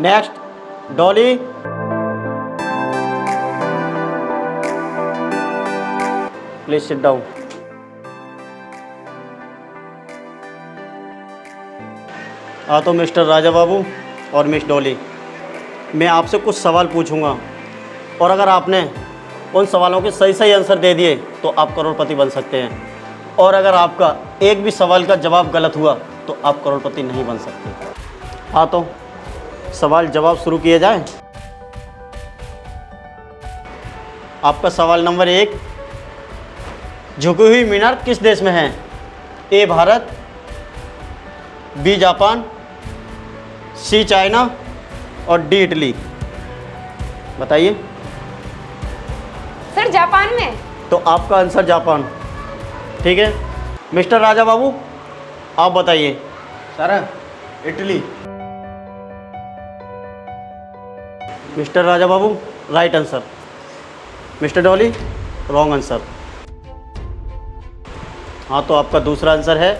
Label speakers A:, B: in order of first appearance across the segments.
A: Next Dolly. Please sit down. हाँ तो mister Raja बाबू और मिस डॉली, मैं आपसे कुछ सवाल पूछूंगा और अगर आपने उन सवालों के सही सही आंसर दे दिए तो आप करोड़पति बन सकते हैं, और अगर आपका एक भी सवाल का जवाब गलत हुआ तो आप करोड़पति नहीं बन सकते। हाँ तो सवाल जवाब शुरू किया जाए। आपका सवाल नंबर 1, झुकी हुई मीनार किस देश में है? ए भारत, बी जापान, सी चाइना और डी इटली। बताइए।
B: सर जापान में।
A: तो आपका आंसर जापान। ठीक है मिस्टर राजा बाबू, आप बताइए।
C: Sir Italy.
A: Mister Raja Babu right answer. Mister Dolly wrong answer. हाँ तो आपका दूसरा आंसर है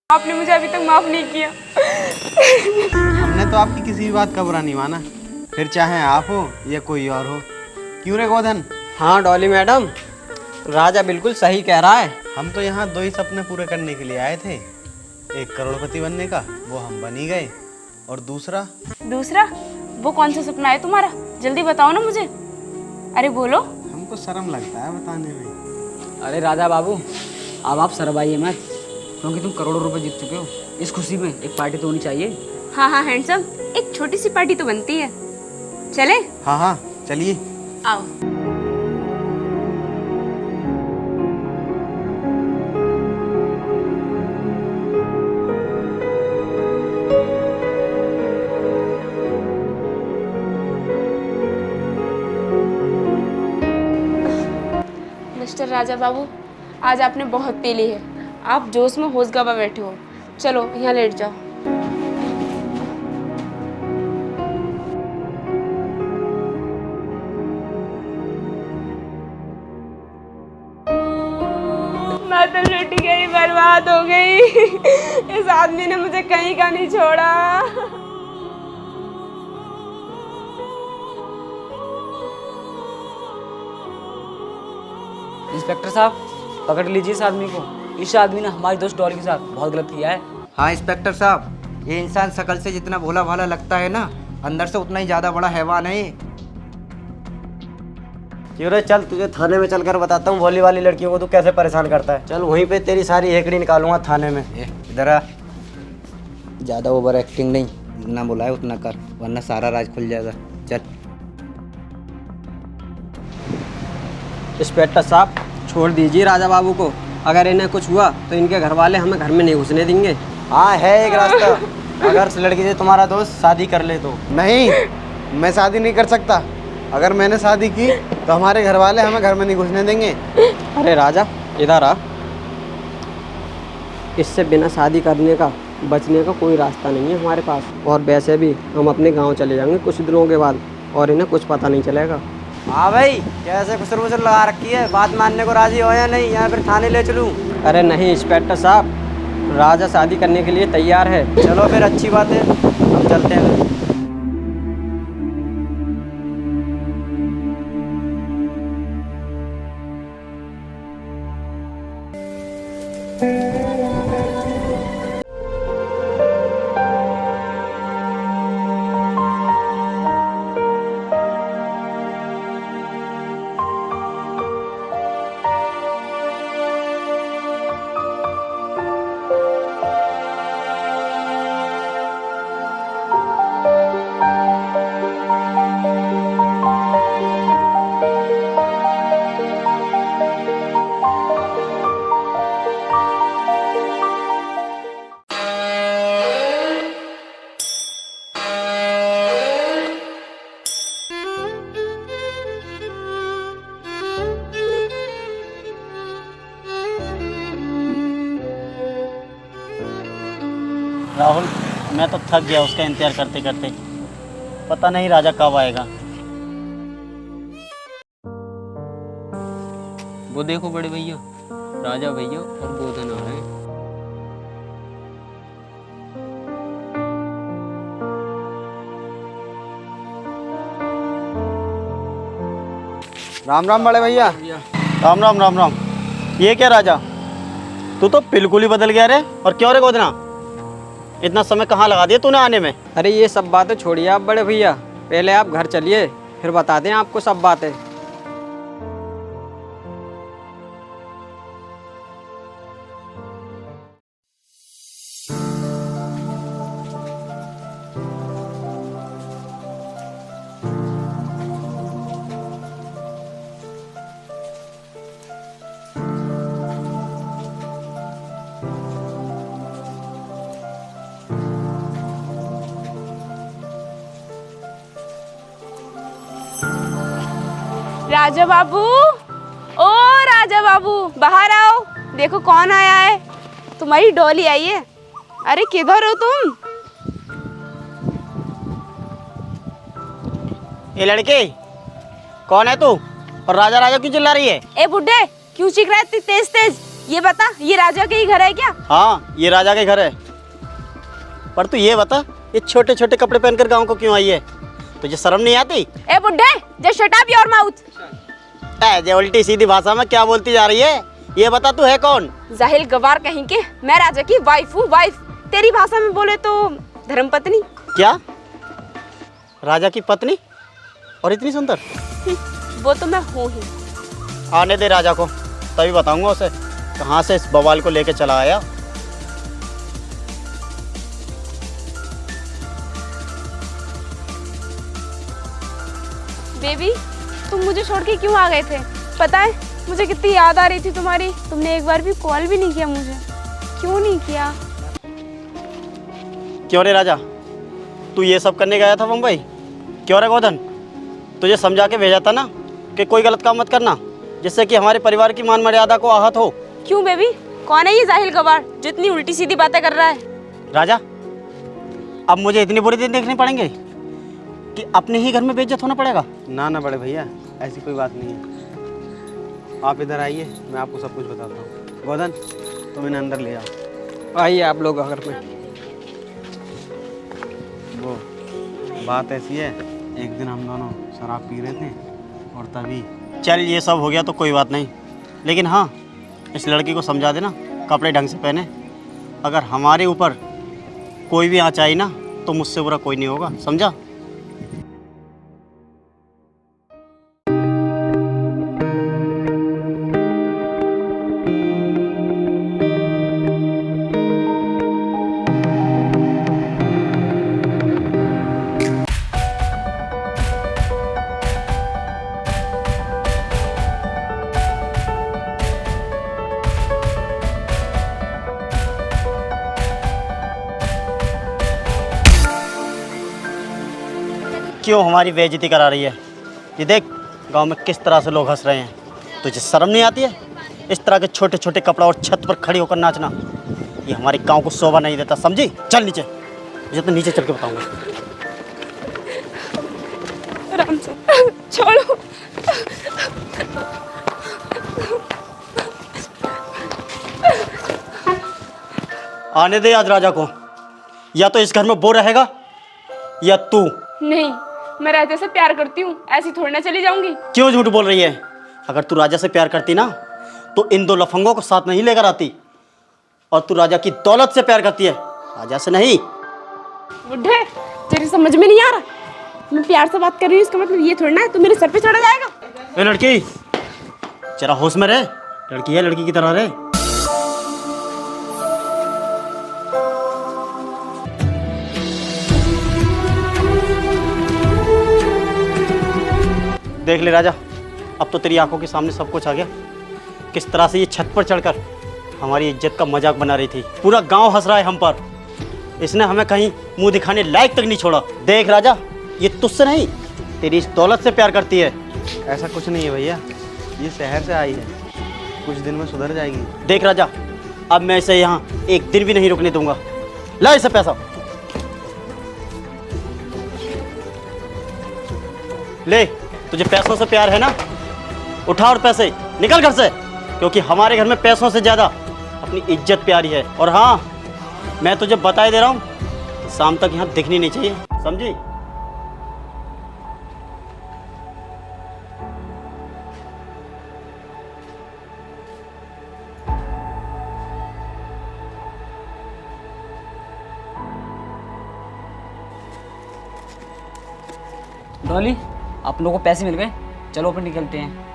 B: आपने मुझे अभी तक माफ नहीं किया।
C: हमने तो आपकी किसी भी बात का बुरा नहीं माना, फिर चाहे आप हो या कोई और हो। क्यों रे गोधन?
D: हाँ डॉली मैडम, राजा बिल्कुल सही कह रहा है।
C: हम तो यहाँ 2 ही सपने पूरे करने के लिए आए थे, एक करोड़पति बनने का, वो हम बन ही गए, और दूसरा
B: वो कौन सा सपना है तुम्हारा? जल्दी बताओ ना मुझे। अरे बोलो।
C: हमको शर्म लगता है बताने में।
D: अरे राजा बाबू, अब आप शर्माइए मत, क्योंकि तुम करोड़ों रुपए जीत चुके हो। इस खुशी में एक पार्टी तो होनी चाहिए।
B: हाँ हाँ हैंडसम, एक छोटी सी पार्टी तो बनती है। चले?
C: हाँ हाँ चलिए।
B: आओ। मिस्टर राजा बाबू, आज आपने बहुत पी ली है, आप जोश में होश गवा बैठे हो। चलो यहाँ लेट जाओ। बात हो गई। इस आदमी ने मुझे कहीं का नहीं छोड़ा।
D: इंस्पेक्टर साहब, पकड़ लीजिए इस आदमी को। इस आदमी ने हमारी दोस्त डॉली के साथ बहुत गलत किया है।
E: हाँ इंस्पेक्टर साहब, ये इंसान शकल से जितना भोला भाला लगता है ना, अंदर से उतना ही ज़्यादा बड़ा हैवान है ये।
A: क्यों रे, चल तुझे थाने में चलकर बताता हूँ भोली वाली लड़कियों को तू कैसे परेशान करता है। चल वहीं पे तेरी सारी हेकड़ी निकालूंगा थाने में।
E: इधर आ, ज़्यादा ओवर एक्टिंग नहीं, जितना बोला है उतना कर, वरना सारा राज खुल जाएगा। चल।
F: इंस्पेक्टर साहब, छोड़ दीजिए राजा बाबू को। अगर इन्हें कुछ हुआ तो इनके घर वाले हमें घर में नहीं घुसने देंगे।
A: हाँ है एक रास्ता, अगर इस लड़की से तुम्हारा दोस्त शादी कर ले तो।
C: नहीं, मैं शादी नहीं कर सकता। अगर मैंने शादी की तो हमारे घर वाले हमें घर में नहीं घुसने देंगे।
F: अरे राजा, इधर आ। इससे बिना शादी करने का बचने का कोई रास्ता नहीं है हमारे पास। और वैसे भी हम अपने गांव चले जाएंगे कुछ दिनों के बाद और इन्हें कुछ पता नहीं चलेगा।
A: हाँ भाई, कैसे खुसर मुसर लगा रखी है, बात मानने को राजी हो या नहीं, या फिर थाने ले चलूँ?
F: अरे नहीं इंस्पेक्टर साहब, राजा शादी करने के लिए तैयार है।
A: चलो फिर अच्छी बात है, हम चलते हैं। राहुल, मैं तो थक गया उसका इंतजार करते करते। पता नहीं राजा कब आएगा।
F: वो देखो बड़े भैया, राजा भैया और गोधन आ रहे हैं।
C: राम राम बड़े भैया।
A: राम राम राम राम। ये क्या राजा, तू तो बिल्कुल ही बदल गया रे। और क्यों रे गोदना, इतना समय कहाँ लगा दिया तूने आने में?
F: अरे ये सब बातें छोड़िए आप बड़े भैया, पहले आप घर चलिए, फिर बताते हैं आपको सब बातें।
B: राजा बाबू, ओ राजा बाबू, बाहर आओ। देखो कौन आया है। तुम्हारी डॉली आई है। अरे किधर हो तुम?
A: ये लड़के कौन है तू, और राजा राजा क्यों चिल्ला रही है?
B: ए बुड्ढे, क्यों चीख रहा है इतनी तेज तेज? ये बता, ये राजा के ही घर है क्या?
A: हाँ, ये राजा के घर है। पर तू ये बता, ये छोटे छोटे कपड़े पहनकर गांव को क्यों आई है? तुझे शर्म नहीं आती?
B: ए बुड्ढे, just shut up your mouth.
A: जे उल्टी सीधी भाषा में क्या बोलती जा रही है? ये बता तू है कौन?
B: जाहिल गवार कहीं के, मैं राजा की वाइफ हूँ, वाइफ। तेरी भाषा में बोले तो धर्मपत्नी।
A: क्या, राजा की पत्नी? और इतनी सुंदर?
B: वो तो मैं हूँ ही।
A: आने दे राजा को, तभी बताऊंगा उसे कहाँ से इस बवाल को लेके चला आया।
B: बेबी, तुम मुझे छोड़ के क्यों आ गए थे? पता है मुझे कितनी याद आ रही थी तुम्हारी। तुमने एक बार भी कॉल भी नहीं किया मुझे। क्यों नहीं किया?
A: क्यों रे राजा, तू ये सब करने गया था मुंबई? क्यों रे गोधन, तुझे समझा के भेजा था ना कि कोई गलत काम मत करना, जिससे कि हमारे परिवार की मान मर्यादा को आहत हो।
B: क्यों बेबी, कौन है ये जाहिल गवार जितनी उल्टी सीधी बातें कर रहा है?
A: राजा, अब मुझे इतनी बुरी दिन देखने पड़ेंगे कि अपने ही घर में बेइज्जत होना पड़ेगा?
C: ना ना बड़े भैया, ऐसी कोई बात नहीं है। आप इधर आइए, मैं आपको सब कुछ बताता हूँ। गोधन, तुम इन्हें अंदर ले जाओ।
F: आइए आप लोग घर में।
C: वो बात ऐसी है, एक दिन हम दोनों शराब पी रहे थे और तभी
A: चल ये सब हो गया तो कोई बात नहीं, लेकिन हाँ इस लड़की को समझा देना कपड़े ढंग से पहने। अगर हमारे ऊपर कोई भी आँच आई ना तो मुझसे बुरा कोई नहीं होगा, समझा? क्यों हमारी बेइज्जती करा रही है? ये देख गांव में किस तरह से लोग हंस रहे हैं। तुझे शर्म नहीं आती है इस तरह के छोटे छोटे कपड़ा और छत पर खड़ी होकर नाचना? ये हमारे गांव को शोभा नहीं देता, समझी? चल नीचे, मुझे तो नीचे चल के बताऊंगा।
B: आराम से छोड़ो।
A: आने दे आज राजा को, या तो इस घर में वो रहेगा या तू।
B: नहीं, मैं राजा से प्यार करती हूँ, ऐसी थोड़ी ना चली जाऊंगी।
A: क्यों झूठ बोल रही है? अगर तू राजा से प्यार करती ना तो इन दो लफंगों को साथ नहीं लेकर आती। और तू राजा की दौलत से प्यार करती है, राजा से नहीं।
B: बुढ़े, तेरी समझ में नहीं आ रहा। मैं प्यार से बात कर रही हूँ, इसका मतलब ये थोड़ी ना है तू मेरे सर पे चढ़ा जाएगा।
A: ए लड़की, जरा होश में रह। लड़की है, लड़की की तरह रहे। देख ले राजा, अब तो तेरी आंखों के सामने सब कुछ आ गया। किस तरह से ये छत पर चढ़कर हमारी इज्जत का मजाक बना रही थी। पूरा गांव हंस रहा है हम पर। इसने हमें कहीं मुंह दिखाने लायक तक नहीं छोड़ा। देख राजा, ये तुझसे नहीं तेरी इस दौलत से प्यार करती है।
C: ऐसा कुछ नहीं है भैया, ये शहर से आई है, कुछ दिन में सुधर जाएगी।
A: देख राजा, अब मैं इसे यहाँ एक दिन भी नहीं रुकने दूंगा। ला इसे पैसा, ले। तुझे पैसों से प्यार है ना, उठा और पैसे निकल घर से, क्योंकि हमारे घर में पैसों से ज़्यादा अपनी इज्जत प्यारी है। और हाँ, मैं तुझे बता ही दे रहा हूँ, शाम तक यहाँ दिखनी नहीं चाहिए, समझी?
D: डॉली, आप लोगों को पैसे मिल गए, चलो अपन निकलते हैं।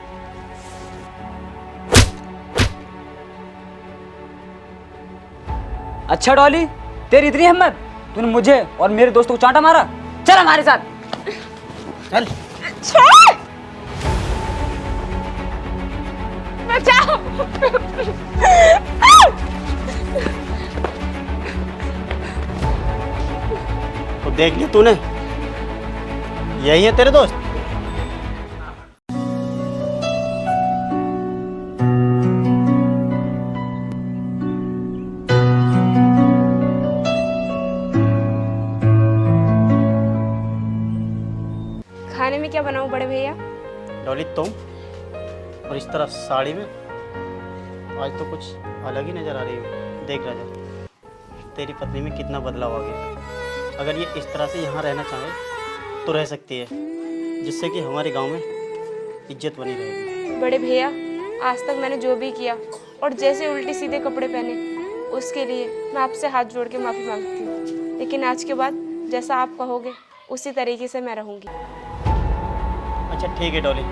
D: अच्छा डॉली, तेरी इतनी हिम्मत, तूने मुझे और मेरे दोस्तों को चांटा मारा। चल हमारे साथ।
A: चल।
B: छोड़, बचाओ।
A: तो देख लिया तूने, यही है तेरे दोस्त।
B: खाने में क्या बनाऊं बड़े भैया?
A: डॉली, तुम और इस तरह साड़ी में आज तो कुछ अलग ही नजर आ रही हो। देख राजा, तेरी पत्नी में कितना बदलाव आ गया। अगर ये इस तरह से यहाँ रहना चाहे तो रह सकती है, जिससे कि हमारे गांव में इज्जत बनी रहेगी।
B: बड़े भैया, आज तक मैंने जो भी किया और जैसे उल्टे सीधे कपड़े पहने, उसके लिए मैं आपसे हाथ जोड़ के माफ़ी मांगती हूँ। लेकिन आज के बाद जैसा आप कहोगे उसी तरीके से मैं रहूँगी।
A: अच्छा ठीक है डॉली,